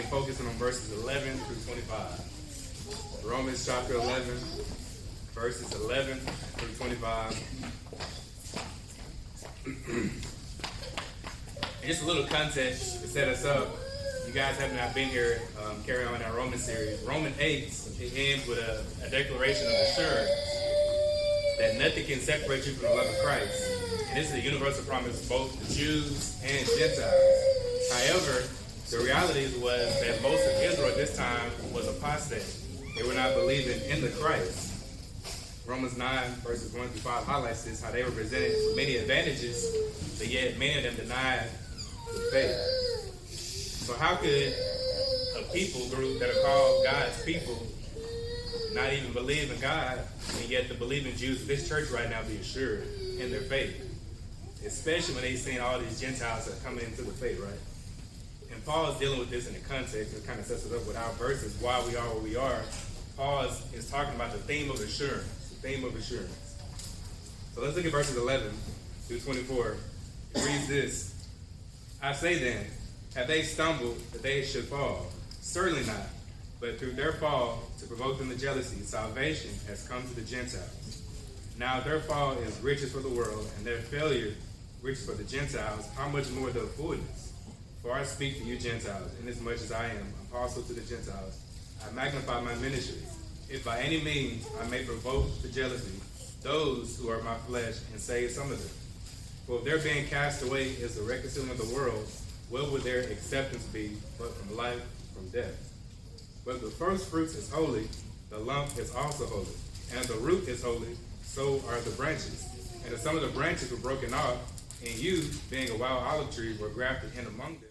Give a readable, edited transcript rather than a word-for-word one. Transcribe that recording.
focusing on verses 11 through 25. Romans chapter 11, verses 11 through 25. And just a little context to set us up. You guys have not been here, carry on our Roman series. Romans 8, it ends with a declaration of assurance that nothing can separate you from the love of Christ. And this is a universal promise to both the Jews and Gentiles. However, the reality was that most of Israel at this time was apostate. They were not believing in the Christ. Romans 9, verses 1 through 5 highlights this, how they were presented with many advantages, but yet many of them denied the faith. So how could a people group that are called God's people not even believe in God, and yet the believing Jews of this church right now be assured in their faith? Especially when they've seen all these Gentiles that are coming into the faith, right? And Paul is dealing with this in the context that kind of sets it up with our verses, why we are where we are. Paul is talking about the theme of assurance. The theme of assurance. So let's look at verses 11 through 24. It reads this: I say then, have they stumbled that they should fall? Certainly not. But through their fall, to provoke them to jealousy, salvation has come to the Gentiles. Now their fall is riches for the world, and their failure riches for the Gentiles. How much more the fullness? For I speak to you Gentiles, inasmuch as I am apostle to the Gentiles. I magnify my ministry, if by any means I may provoke to jealousy those who are my flesh and save some of them. For if their being cast away is the reconciling of the world, what would their acceptance be but from life, from death? But the first fruits is holy, the lump is also holy, and the root is holy, so are the branches. And if some of the branches were broken off, and you, being a wild olive tree, were grafted in among them.